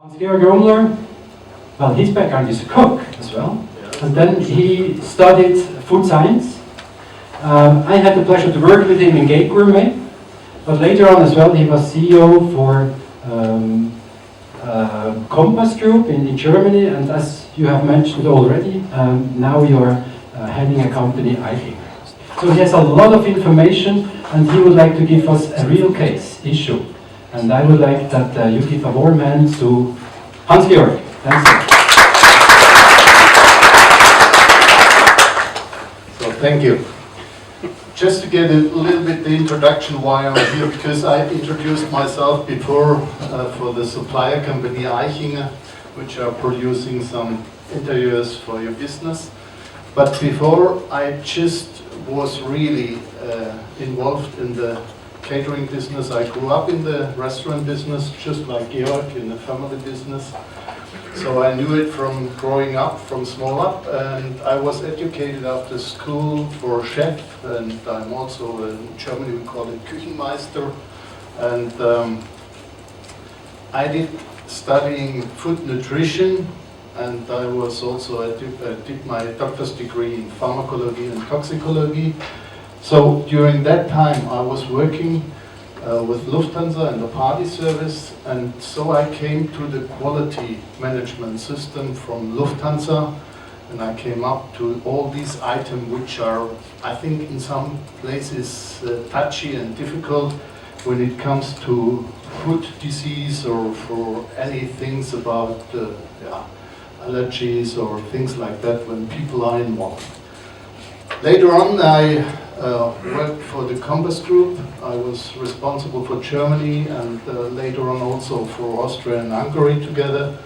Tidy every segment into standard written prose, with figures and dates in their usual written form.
Hans-Georg Rummler, well, his background is a cook as well, and then he studied food science. I had the pleasure to work with him in Gate Gourmet, but later on as well he was CEO for Compass Group in Germany, and as you have mentioned already, now you're heading a company, Eichinger. So he has a lot of information, and he would like to give us a real case issue. And I would like that you give a warm hand to Hans-Georg. Thanks. So thank you. Just to get a little bit the introduction why I'm here, because I introduced myself before for the supplier company Eichinger, which are producing some interiors for your business. But before, I just was really involved in the catering business. I grew up in the restaurant business, just like Georg, in the family business. So I knew it from growing up, from small up, and I was educated after school for chef, and I'm also, in Germany we call it Küchenmeister, and I did studying food nutrition, and I was also, I did my doctor's degree in pharmacology and toxicology. So during that time I was working with Lufthansa and the party service, and so I came to the quality management system from Lufthansa, and I came up to all these items which are, I think, in some places touchy and difficult when it comes to food disease or for any things about allergies or things like that when people are involved. Later on I worked for the Compass Group. I was responsible for Germany and later on also for Austria and Hungary together.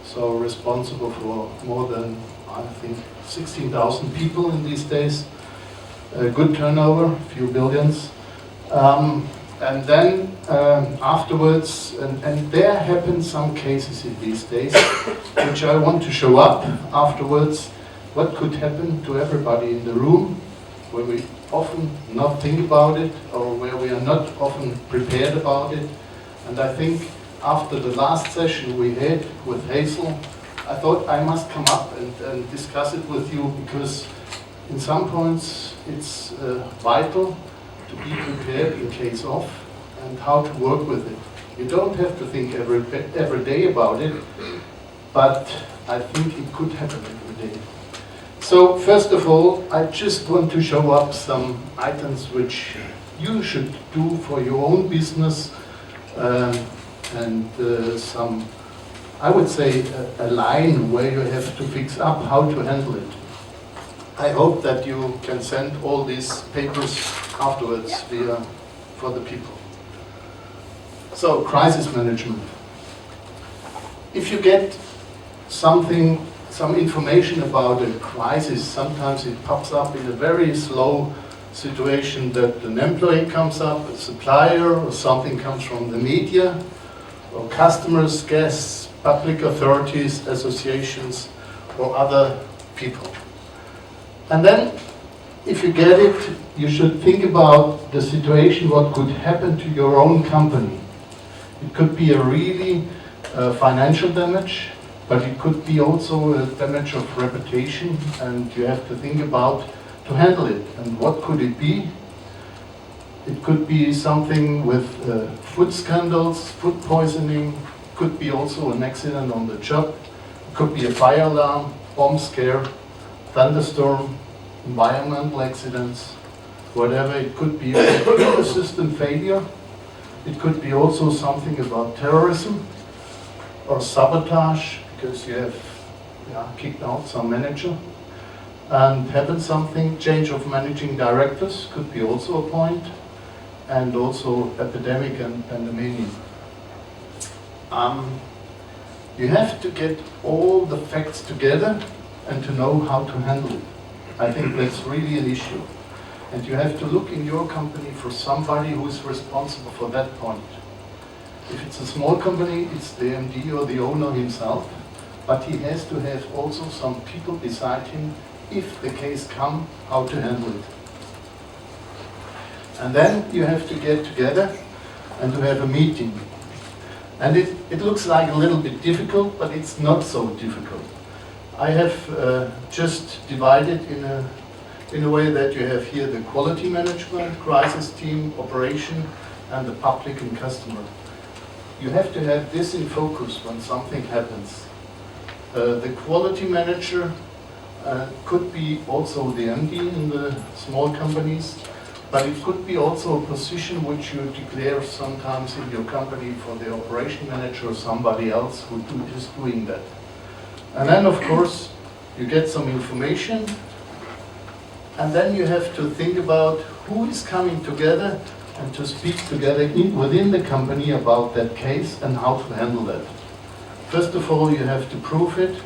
So responsible for more than, I think, 16,000 people in these days. Good turnover, a few billions. And then afterwards, and there happen some cases in these days, which I want to show up afterwards, what could happen to everybody in the room, where we often not think about it, or where we are not often prepared about it. And I think after the last session we had with Hazel, I thought I must come up and discuss it with you, because in some points it's vital to be prepared in case of, and how to work with it. You don't have to think every day about it, but I think it could happen every day. So first of all, I just want to show up some items which you should do for your own business, and some, I would say, a line where you have to fix up how to handle it. I hope that you can send all these papers afterwards for the people. So, crisis management. If you get some information about a crisis, sometimes it pops up in a very slow situation that an employee comes up, a supplier, or something comes from the media, or customers, guests, public authorities, associations, or other people. And then, if you get it, you should think about the situation, what could happen to your own company. It could be a really financial damage, but it could be also a damage of reputation, and you have to think about to handle it. And what could it be? It could be something with food scandals, food poisoning, could be also an accident on the job, it could be a fire alarm, bomb scare, thunderstorm, environmental accidents, whatever. It could be a computer system failure. It could be also something about terrorism or sabotage, because you have kicked out some manager. And happen something, change of managing directors could be also a point, and also epidemic and pandemic. You have to get all the facts together and to know how to handle it. I think that's really an issue. And you have to look in your company for somebody who is responsible for that point. If it's a small company, it's the MD or the owner himself, but he has to have also some people beside him, if the case comes, how to handle it. And then you have to get together and to have a meeting. And it looks like a little bit difficult, but it's not so difficult. I have just divided in a way that you have here the quality management, crisis team, operation, and the public and customer. You have to have this in focus when something happens. The quality manager could be also the MD in the small companies, but it could be also a position which you declare sometimes in your company for the operation manager or somebody else who is doing that. And then, of course, you get some information, and then you have to think about who is coming together and to speak together within the company about that case and how to handle that. First of all, you have to prove it.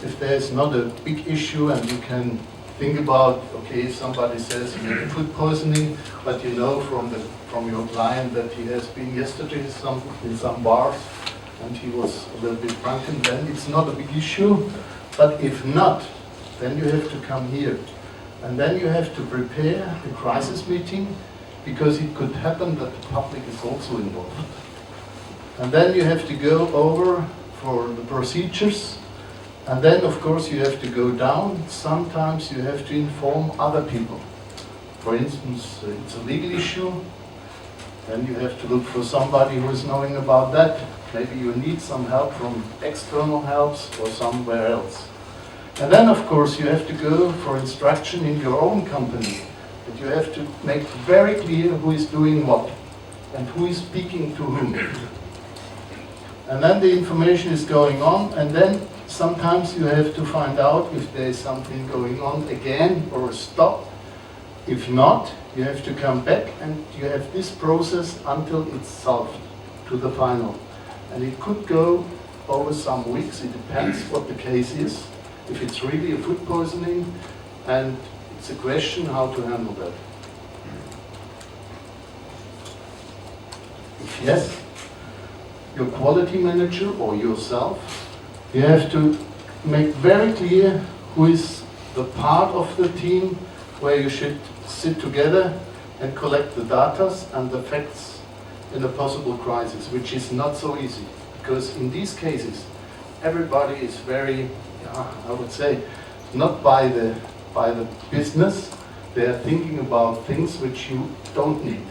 If there is not a big issue and you can think about, okay, somebody says he had food poisoning, but you know from your client that he has been yesterday in some bars and he was a little bit drunken, then it's not a big issue. But if not, then you have to come here. And then you have to prepare a crisis meeting, because it could happen that the public is also involved. And then you have to go over for the procedures. And then, of course, you have to go down. Sometimes you have to inform other people. For instance, it's a legal issue. Then you have to look for somebody who is knowing about that. Maybe you need some help from external helps or somewhere else. And then, of course, you have to go for instruction in your own company. But you have to make very clear who is doing what and who is speaking to whom. And then the information is going on, and then sometimes you have to find out if there is something going on again or stop. If not, you have to come back and you have this process until it's solved to the final. And it could go over some weeks, it depends what the case is. If it's really a food poisoning, and it's a question how to handle that. If yes, your quality manager or yourself, you have to make very clear who is the part of the team where you should sit together and collect the data and the facts in a possible crisis, which is not so easy. Because in these cases, everybody is very, I would say, not by the business. They are thinking about things which you don't need.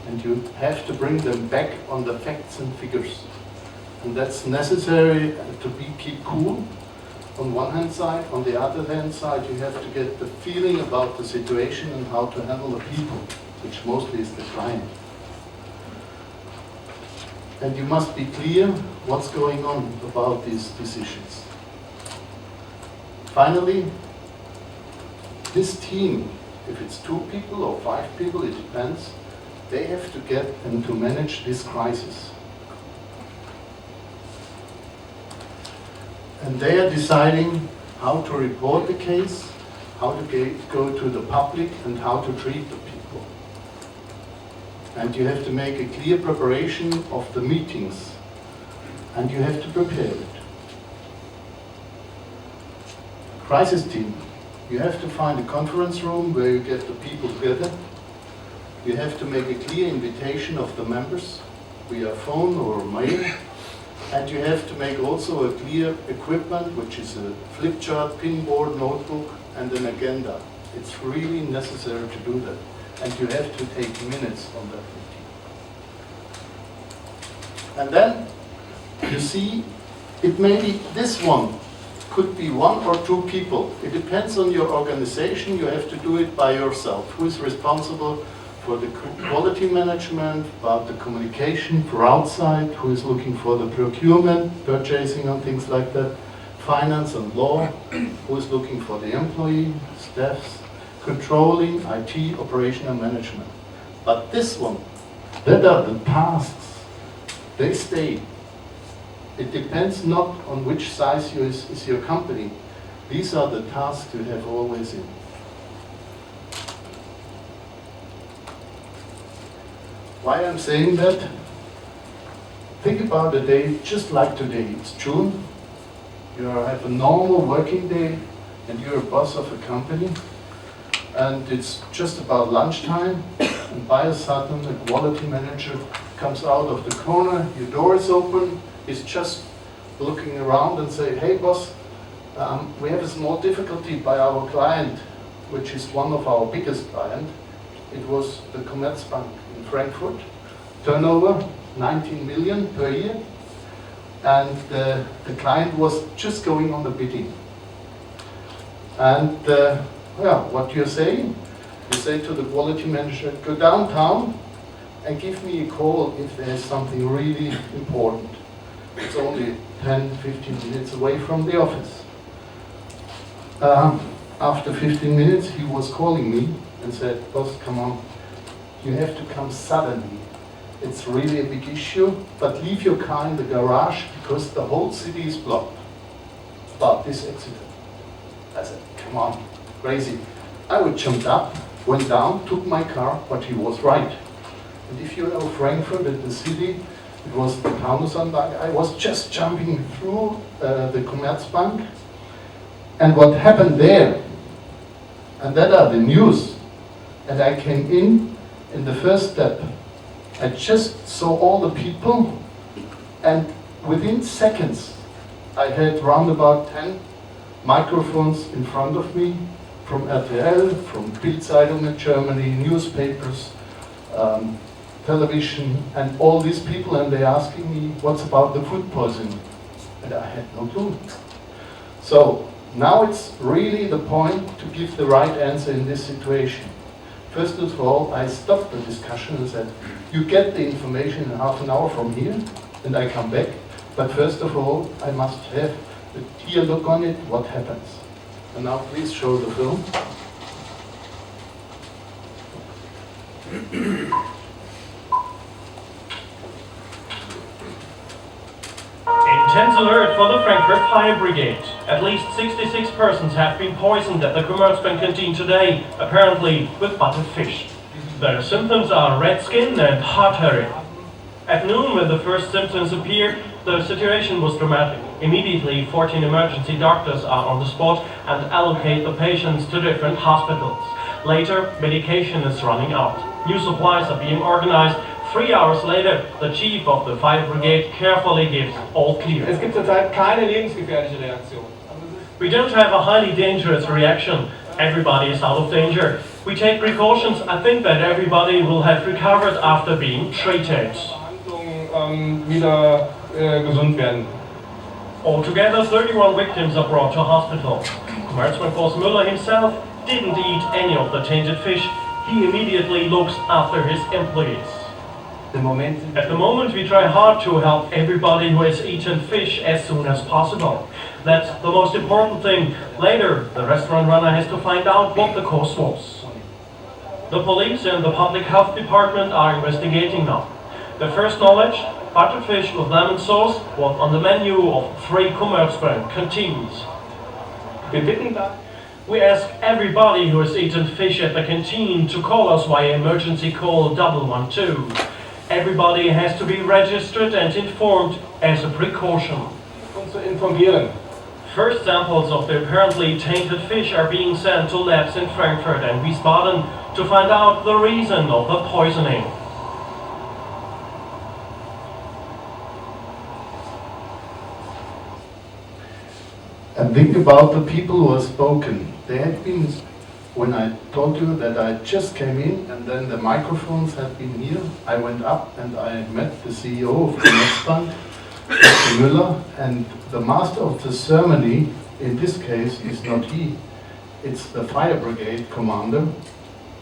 And you have to bring them back on the facts and figures. And that's necessary to keep cool on one hand side. On the other hand side, you have to get the feeling about the situation and how to handle the people, which mostly is the client. And you must be clear what's going on about these decisions. Finally, this team, if it's 2 people or 5 people, it depends, they have to get and to manage this crisis. And they are deciding how to report the case, how to go to the public, and how to treat the people. And you have to make a clear preparation of the meetings, and you have to prepare it. Crisis team, you have to find a conference room where you get the people together. You have to make a clear invitation of the members via phone or mail. And you have to make also a clear equipment, which is a flip chart, pinboard, notebook, and an agenda. It's really necessary to do that. And you have to take minutes on that meeting. And then, you see, it may be this one, could be 1 or 2 people. It depends on your organization. You have to do it by yourself. Who is responsible for the quality management, about the communication for outside, who is looking for the procurement, purchasing and things like that, finance and law, who is looking for the employee, staffs, controlling, IT, operation and management. But this one, that are the tasks, they stay. It depends not on which size is your company. These are the tasks you have always in. Why I'm saying that? Think about a day just like today. It's June. You have a normal working day and you're a boss of a company. And it's just about lunchtime, and by a sudden a quality manager comes out of the corner, your door is open, he's just looking around and say, hey boss, we have a small difficulty by our client, which is one of our biggest clients. It was the Commerzbank in Frankfurt, turnover 19 million per year, and the client was just going on the bidding. And what you're saying, you say to the quality manager, go downtown and give me a call if there's something really important. It's only 10, 15 minutes away from the office. After 15 minutes, he was calling me and said, boss, come on, you have to come suddenly. It's really a big issue, but leave your car in the garage because the whole city is blocked about this accident. I said, come on, crazy. I would jumped up, went down, took my car, but he was right. And if you know Frankfurt and the city, it was the Taunusbank. I was just jumping through the Commerzbank. And what happened there, and that are the news, and I came in the first step, I just saw all the people, and within seconds, I had round about 10 microphones in front of me, from RTL, from Bild-Zeitung in Germany, newspapers, television, and all these people, and they're asking me, what's about the food poisoning? And I had no clue. So now it's really the point to give the right answer in this situation. First of all, I stopped the discussion and said, you get the information in half an hour from here, and I come back. But first of all, I must have a clear look on it, what happens. And now please show the film. Intense alert for the Frankfurt Fire Brigade. At least 66 persons have been poisoned at the Commerzbank canteen today, apparently with buttered fish. Their symptoms are red skin and heart hurry. At noon, when the first symptoms appear, the situation was dramatic. Immediately, 14 emergency doctors are on the spot and allocate the patients to different hospitals. Later, medication is running out. New supplies are being organized. 3 hours later, the chief of the fire brigade carefully gives all clear. Es gibt zurzeit keine lebensgefährliche Reaktion. We don't have a highly dangerous reaction. Everybody is out of danger. We take precautions. I think that everybody will have recovered after being treated. Wieder gesund werden. Altogether, 31 victims are brought to hospital. Commerzbank boss Müller himself didn't eat any of the tainted fish. He immediately looks after his employees. At the moment, we try hard to help everybody who has eaten fish as soon as possible. That's the most important thing. Later, the restaurant runner has to find out what the cause was. The police and the public health department are investigating now. The first knowledge, buttered fish with lemon sauce, was on the menu of 3 Commerzbank canteens. We ask everybody who has eaten fish at the canteen to call us via emergency call 112. Everybody has to be registered and informed as a precaution. Und zu informieren. First samples of the apparently tainted fish are being sent to labs in Frankfurt and Wiesbaden to find out the reason of the poisoning. And think about the people who have spoken. They had been, when I told you that I just came in and then the microphones had been here, I went up and I met the CEO of the Commerzbank, Mr. Müller, and the master of the ceremony, in this case, is not he. It's the fire brigade commander.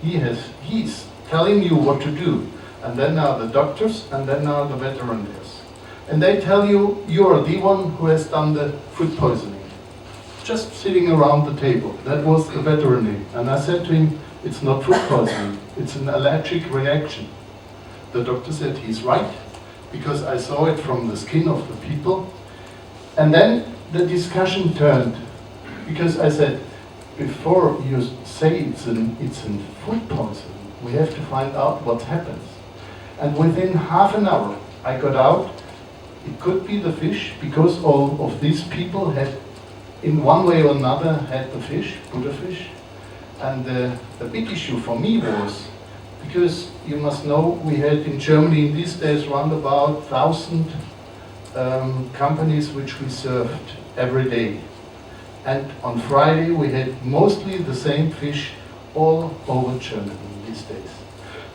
He's telling you what to do. And then are the doctors, and then are the veterinarians. And they tell you, you are the one who has done the food poisoning. Just sitting around the table. That was the veterinary. And I said to him, it's not food poisoning, it's an allergic reaction. The doctor said he's right, because I saw it from the skin of the people. And then the discussion turned, because I said, before you say it's an food poisoning, we have to find out what happens. And within half an hour, I got out, it could be the fish, because all of these people had, in one way or another, had the fish, Buddha fish. And the big issue for me was, Because you must know, we had in Germany in these days around about 1,000 companies which we served every day. And on Friday we had mostly the same fish all over Germany these days.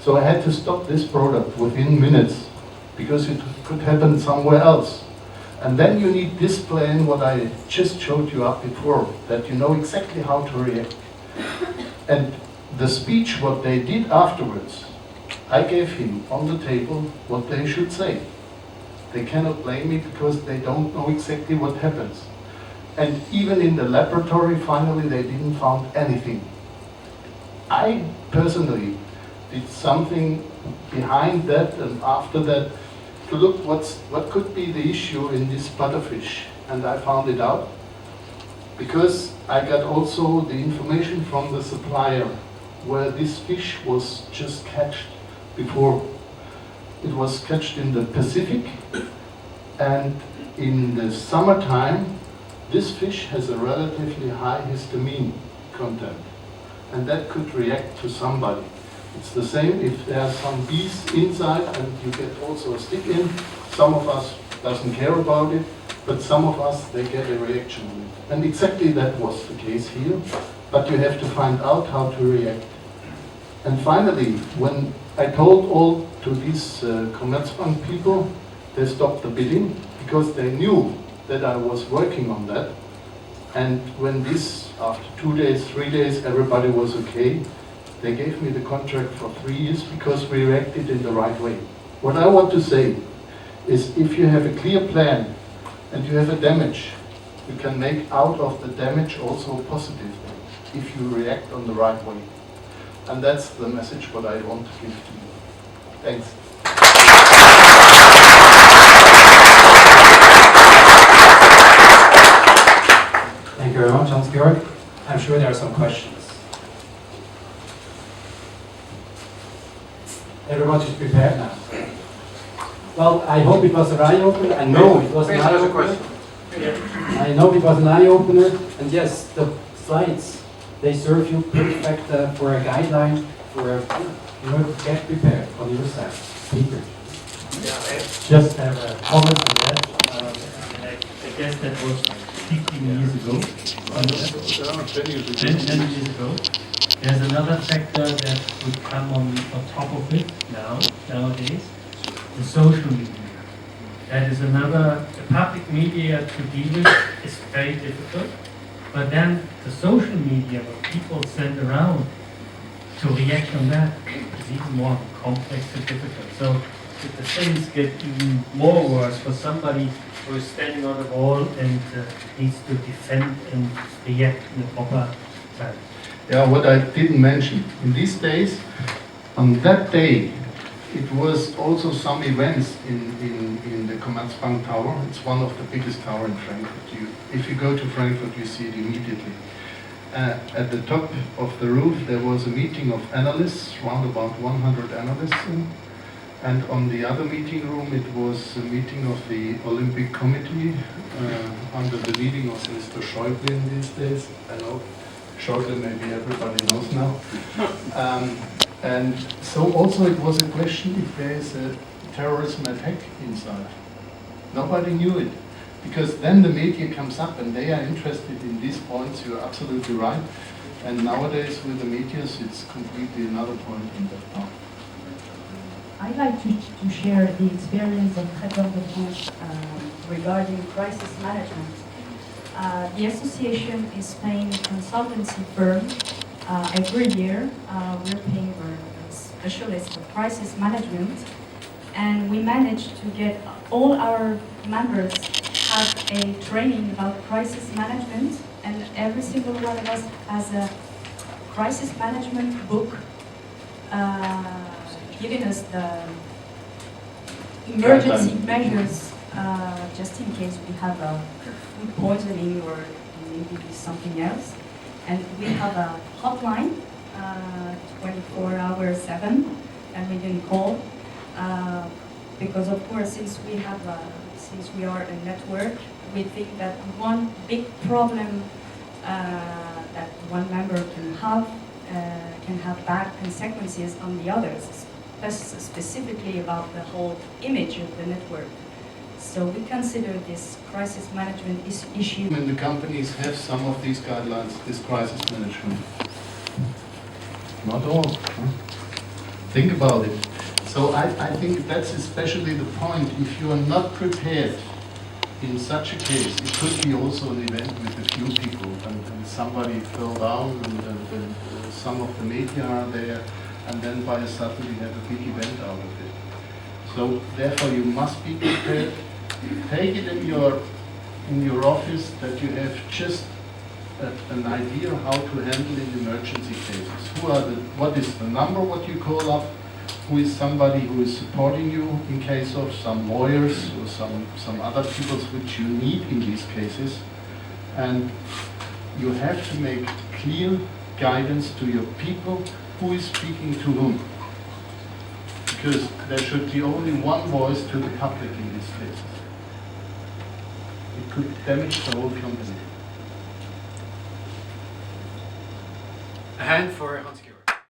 So I had to stop this product within minutes because it could happen somewhere else. And then you need this plan, what I just showed you up before, that you know exactly how to react. And the speech, what they did afterwards, I gave him on the table what they should say. They cannot blame me because they don't know exactly what happens. And even in the laboratory, finally, they didn't find anything. I personally did something behind that and after that to look what could be the issue in this butterfish. And I found it out because I got also the information from the supplier where this fish was just catched before. It was catched in the Pacific, and in the summertime this fish has a relatively high histamine content, and that could react to somebody. It's the same if there are some bees inside and you get also a stick in. Some of us doesn't care about it, but some of us, they get a reaction on it. And exactly that was the case here, but you have to find out how to react. And finally, when I told all to these Commerzbank people, they stopped the bidding because they knew that I was working on that. And when this, after 2 days, 3 days, everybody was okay, they gave me the contract for 3 years because we reacted in the right way. What I want to say is if you have a clear plan and you have a damage, you can make out of the damage also a positive thing if you react on the right way. And that's the message what I want to give to you. Thanks. Thank you very much, Hans-Georg. I'm sure there are some questions. Everybody's prepared now. Well, I hope it was an eye-opener. I know it was an eye-opener. I know it was an eye-opener. And yes, the slides, they serve you perfect for a guideline, for get prepared on your side. Peter. Just have a comment on that. I guess that was 15 years ago. 10 years ago. There's another factor that would come on top of it nowadays, the social media. That is another, the public media to deal with is very difficult, but then the social media, what people send around to react on that is even more complex and difficult. So the things get even more worse for somebody who is standing on the wall and needs to defend and react in a proper time. Yeah, what I didn't mention, in these days, on that day, it was also some events in the Commerzbank Tower. It's one of the biggest towers in Frankfurt. If you go to Frankfurt, you see it immediately. At the top of the roof, there was a meeting of analysts, around about 100 analysts. And on the other meeting room, it was a meeting of the Olympic Committee under the leading of Mr. Schäuble in these days. I know Schäuble maybe everybody knows now. And so also it was a question if there is a terrorism attack inside. Nobody knew it, because then the media comes up and they are interested in these points. You're absolutely right. And nowadays with the media, it's completely another point in that part. I'd like to share the experience of Traiteur de France regarding crisis management. The association is paying consultancy firm every year. We're paying for specialists of crisis management, and we managed to get all our members have a training about crisis management, and every single one of us has a crisis management book giving us the emergency measures just in case we have a food poisoning or maybe something else. And we have a hotline, 24 hours 7, and we can call because of course since we are a network, we think that one big problem that one member can have can have bad consequences on the others, specifically about the whole image of the network. So we consider this crisis management issue. When the companies have some of these guidelines, this crisis management. Not all. Huh? Think about it. So I think that's especially the point. If you are not prepared in such a case, it could be also an event with a few people and somebody fell down and some of the media are there, and then by a sudden we have a big event out of it. So therefore you must be prepared. Take it in your office that you have just an idea how to handle in emergency cases. What is the number what you call up? Who is somebody who is supporting you in case of some lawyers or some other people which you need in these cases? And you have to make clear guidance to your people who is speaking to whom. Because there should be only one voice to the public in these cases. It could damage the whole company. A hand for Hans-Georg.